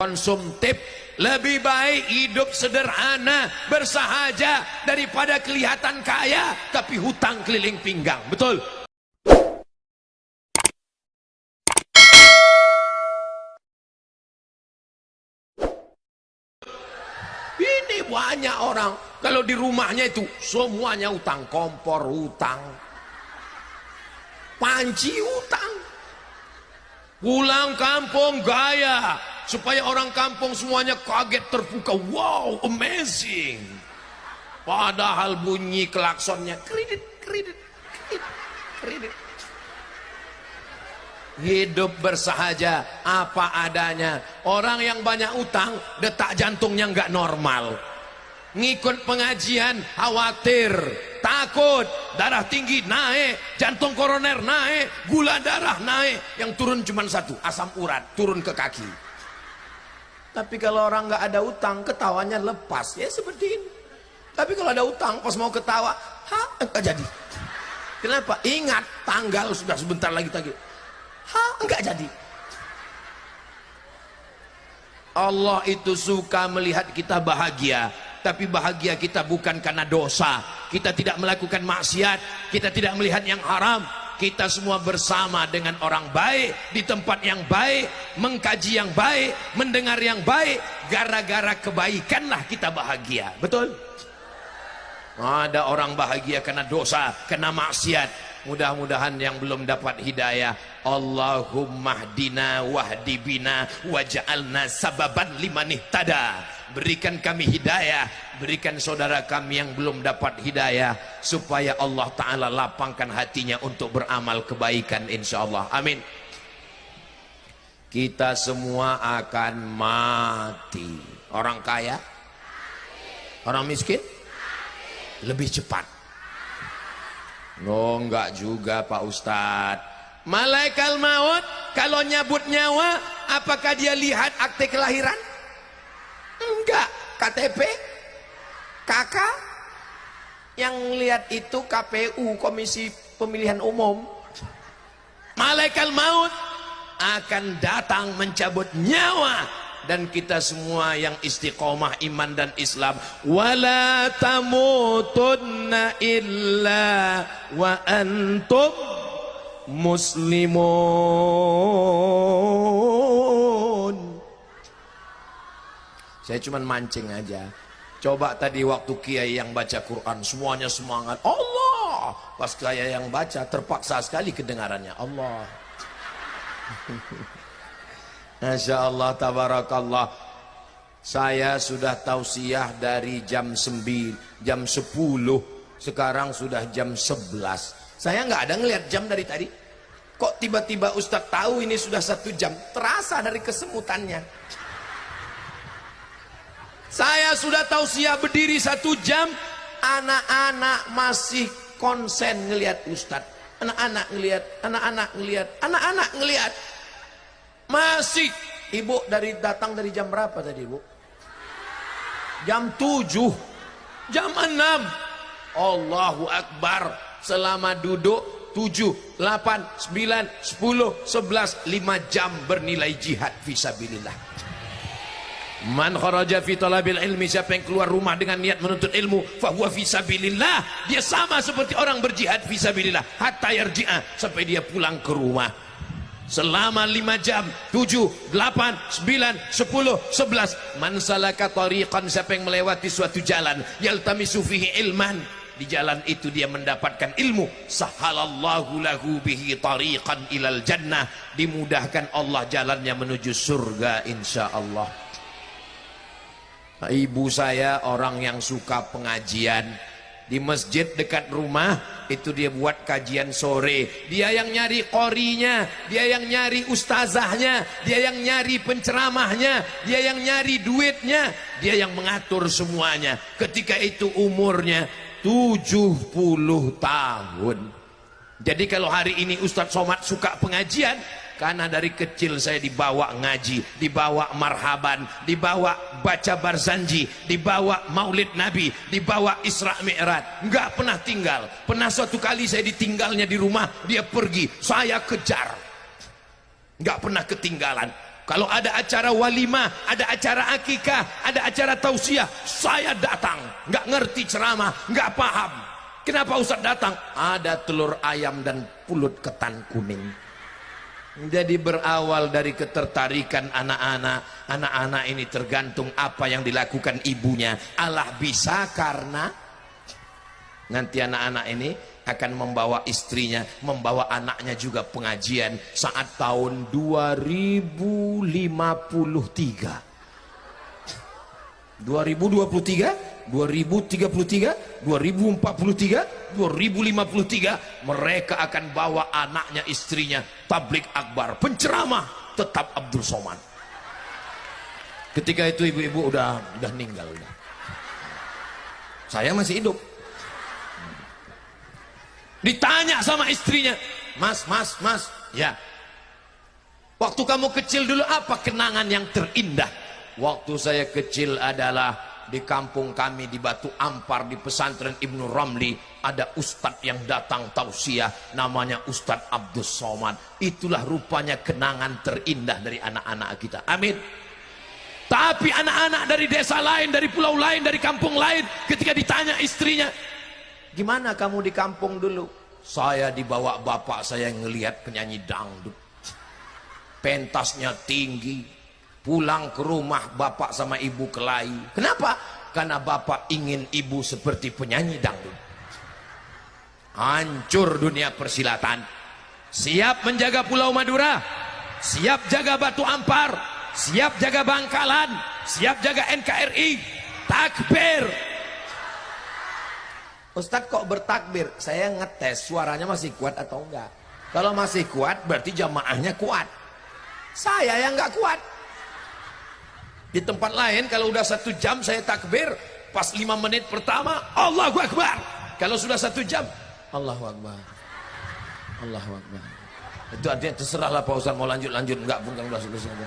konsumtif. Lebih baik hidup sederhana, bersahaja daripada kelihatan kaya tapi hutang keliling pinggang. Betul? Ini banyak orang kalau di rumahnya itu semuanya utang, kompor utang, panci utang, pulang kampung gaya supaya orang kampung semuanya kaget terpukau, wow, amazing. Padahal bunyi klaksonnya kredit, kredit, kredit, kredit. Hidup bersahaja apa adanya. Orang yang banyak utang detak jantungnya nggak normal. Ngikut pengajian khawatir, takut, darah tinggi naik, jantung koroner naik, gula darah naik. Yang turun cuma satu, asam urat turun ke kaki. Tapi kalau orang nggak ada utang, ketawanya lepas, ya seperti ini. Tapi kalau ada utang, pas mau ketawa, nggak jadi. Kenapa? Ingat tanggal sudah sebentar lagi tagih. Nggak jadi. Allah itu suka melihat kita bahagia, tapi bahagia kita bukan karena dosa. Kita tidak melakukan maksiat, kita tidak melihat yang haram. Kita semua bersama dengan orang baik di tempat yang baik, mengkaji yang baik, mendengar yang baik. Gara-gara kebaikanlah kita bahagia. Betul? Ada orang bahagia karena dosa, karena maksiat. Mudah-mudahan yang belum dapat hidayah, Allahumma hdina wahdi bina waj'alna sababan liman ihtada. Berikan kami hidayah, berikan saudara kami yang belum dapat hidayah, supaya Allah Ta'ala lapangkan hatinya untuk beramal kebaikan insyaallah. Amin. Kita semua akan mati. Orang kaya, orang miskin lebih cepat. Oh, enggak juga Pak Ustadz. Malaikat maut kalau nyabut nyawa, apakah dia lihat akte kelahiran? Enggak. KTP, KK, yang lihat itu KPU, Komisi Pemilihan Umum. Malaikat maut akan datang mencabut nyawa, dan kita semua yang istiqomah iman dan Islam, wala tamutunna illa wa antum muslimun. Saya cuman mancing aja. Coba tadi waktu kiai yang baca Quran semuanya semangat Allah, pas kiai yang baca terpaksa sekali kedengarannya Allah. Masya Allah, tabarakallah. Saya sudah tausiah dari jam 9, jam 10, sekarang sudah jam 11. Saya nggak ada ngelihat jam dari tadi. Kok tiba-tiba Ustadz tahu ini sudah 1 jam? Terasa dari kesemutannya. Saya sudah tausiah berdiri 1 jam, anak-anak masih konsen ngelihat Ustadz. Anak-anak ngelihat, anak-anak ngelihat, anak-anak ngelihat. Masih. Ibu datang dari jam berapa tadi, Bu? Jam 7, jam 6. Allahu Akbar. Selama duduk 7, 8, 9, 10, 11, 5 jam bernilai jihad fisabilillah. Man kharaja fi talabil ilmi, siapa yang keluar rumah dengan niat menuntut ilmu, fahuwa fisabilillah, dia sama seperti orang berjihad fisabilillah, hatta yarji'a, sampai dia pulang ke rumah. Selama 5 jam, 7, 8, 9, 10, 11. Man salaka tariqan, siapa yang melewati suatu jalan, yaltamisu fihi ilman, di jalan itu dia mendapatkan ilmu, sahalallahu lahu bihi tariqan ilal jannah, dimudahkan Allah jalannya menuju surga insyaallah. Ibu saya orang yang suka pengajian. Di masjid dekat rumah itu dia buat kajian sore. Dia yang nyari qorinya, dia yang nyari ustazahnya, dia yang nyari penceramahnya, dia yang nyari duitnya, dia yang mengatur semuanya. Ketika itu umurnya 70 tahun. Jadi kalau hari ini Ustadz Somad suka pengajian, karena dari kecil saya dibawa ngaji, dibawa marhaban, dibawa baca barzanji, dibawa maulid Nabi, dibawa Isra Mi'raj. Enggak pernah tinggal. Pernah suatu kali saya ditinggalnya di rumah, dia pergi, saya kejar. Enggak pernah ketinggalan. Kalau ada acara walimah, ada acara akikah, ada acara tausiah, saya datang. Nggak ngerti ceramah, nggak paham. Kenapa Ustaz datang? Ada telur ayam dan pulut ketan kuning. Jadi berawal dari ketertarikan anak-anak. Anak-anak ini tergantung apa yang dilakukan ibunya. Allah bisa karena nanti anak-anak ini akan membawa istrinya, membawa anaknya juga pengajian saat tahun 2053, 2023, 2033, 2043, 2053 mereka akan bawa anaknya, istrinya tablik akbar, penceramah tetap Abdul Somad. Ketika itu ibu-ibu udah meninggal, udah. Saya masih hidup. Ditanya sama istrinya, mas, ya, waktu kamu kecil dulu apa kenangan yang terindah? Waktu saya kecil adalah di kampung kami di Batu Ampar, di pesantren Ibnu Ramli, ada ustadz yang datang tausiah, namanya Ustadz Abdul Somad. Itulah rupanya kenangan terindah dari anak-anak kita. Amin. Tapi anak-anak dari desa lain, dari pulau lain, dari kampung lain, ketika ditanya istrinya, gimana kamu di kampung dulu? Saya dibawa bapak saya ngelihat penyanyi dangdut, pentasnya tinggi, pulang ke rumah bapak sama ibu kelahi. Kenapa? Karena bapak ingin ibu seperti penyanyi dangdut. Hancur dunia persilatan. Siap menjaga Pulau Madura, siap jaga Batu Ampar, siap jaga Bangkalan, siap jaga NKRI. Takbir. Ustadz kok bertakbir? Saya ngetes suaranya masih kuat atau enggak. Kalau masih kuat berarti jamaahnya kuat. Saya yang enggak kuat. Di tempat lain kalau udah 1 jam saya takbir, pas 5 menit pertama Allahu Akbar. Kalau sudah 1 jam Allahu Akbar, Allahu Akbar. Itu artinya terserahlah Pak Ustadz mau lanjut enggak pun, kalau sudah selesai.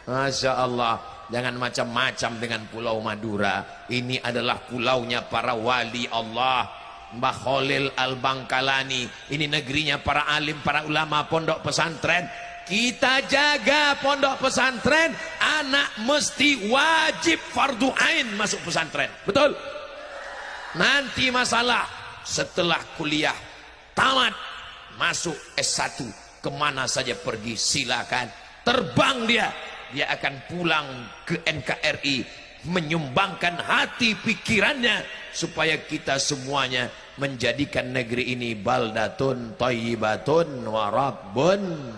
Masya Allah. Jangan macam-macam dengan Pulau Madura. Ini adalah pulaunya para wali Allah, Mbah Khalil Al-Bangkalani. Ini negerinya para alim, para ulama pondok pesantren. Kita jaga pondok pesantren, anak mesti wajib fardu ain masuk pesantren. Betul? Nanti masalah setelah kuliah tamat, masuk S1, kemana saja pergi silakan. Terbang dia akan pulang ke NKRI, menyumbangkan hati pikirannya supaya kita semuanya menjadikan negeri ini baldatun thayyibatun wa rabbun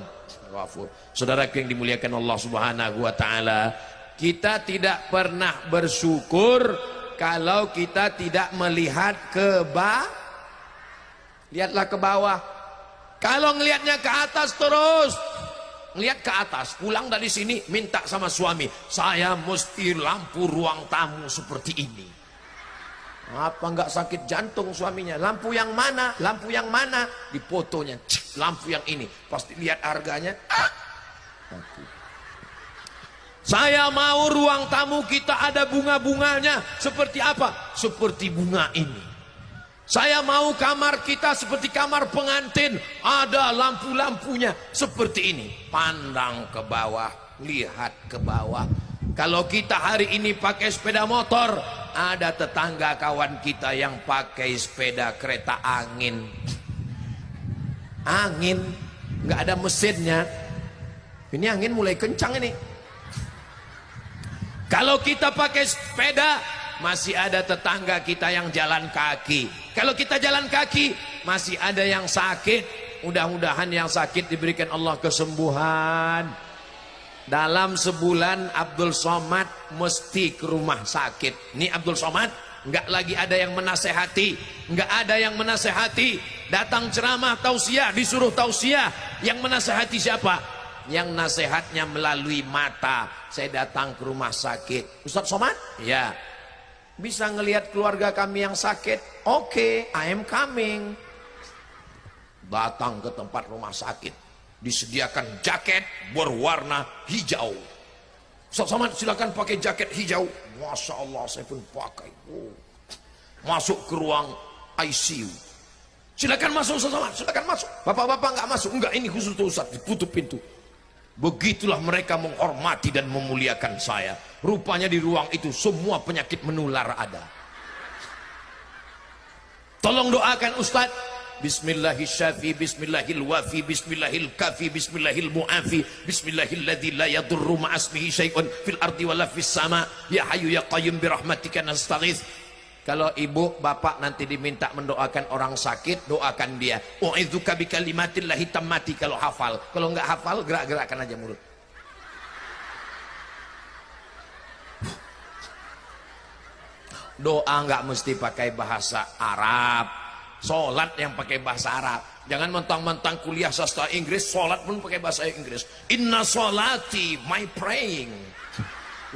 ghafur. Saudara yang dimuliakan Allah Subhanahu wa taala, kita tidak pernah bersyukur kalau kita tidak melihat ke bawah. Lihatlah ke bawah. Kalau ngelihatnya ke atas terus, ngelihat ke atas, pulang dari sini minta sama suami, saya mesti lampu ruang tamu seperti ini. Apa enggak sakit jantung suaminya? Lampu yang mana? Lampu yang mana? Di fotonya, lampu yang ini. Pasti lihat harganya. Saya mau ruang tamu kita ada bunga-bunganya. Seperti apa? Seperti bunga ini. Saya mau kamar kita seperti kamar pengantin, ada lampu-lampunya seperti ini. Pandang ke bawah, lihat ke bawah. Kalau kita hari ini pakai sepeda motor, ada tetangga kawan kita yang pakai sepeda kereta angin. Angin, nggak ada mesinnya. Ini angin mulai kencang ini. Kalau kita pakai sepeda, masih ada tetangga kita yang jalan kaki. Kalau kita jalan kaki, masih ada yang sakit. Mudah-mudahan yang sakit diberikan Allah kesembuhan. Dalam sebulan Abdul Somad mesti ke rumah sakit. Ini Abdul Somad nggak lagi ada yang menasehati, nggak ada yang menasehati. Datang ceramah tausiah, disuruh tausiah. Yang menasehati siapa? Yang nasihatnya melalui mata. Saya datang ke rumah sakit. Ustaz Somad? Ya. Bisa ngelihat keluarga kami yang sakit? Oke, I am coming. Datang ke tempat rumah sakit, disediakan jaket berwarna hijau. Ustaz Somad silakan pakai jaket hijau. Masya Allah, saya pun pakai. Masuk ke ruang ICU. Silakan masuk Ustaz, silakan masuk. Bapak-bapak nggak masuk, enggak, ini khusus untuk Ustaz, ditutup pintu. Begitulah mereka menghormati dan memuliakan saya. Rupanya di ruang itu semua penyakit menular ada. Tolong doakan Ustaz. Bismillahirrahmanirrahim, bismillahirwafi, bismillahilkafi, bismillahilmuafi, bismillahilladzi la yadurru ma'asmihi syai'un fil ardi wala fis sama, ya hayyu ya qayyum birahmatika nastaghits. Kalau ibu bapak nanti diminta mendoakan orang sakit, doakan dia. U'idzuka bikalimatillahi tammati kalau hafal. Kalau enggak hafal, gerak-gerakkan aja mulut. Doa enggak mesti pakai bahasa Arab. Salat yang pakai bahasa Arab. Jangan mentang-mentang kuliah sastra Inggris, salat pun pakai bahasa Inggris. Inna salati, my praying.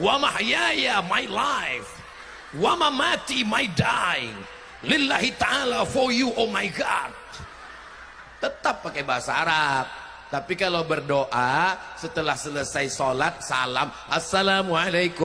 Wa mahyaya, my life. Wa mamati, my dying. Lillahi ta'ala, for you, oh my God. Tetap pakai bahasa Arab. Tapi kalau berdoa setelah selesai sholat, salam, assalamualaikum.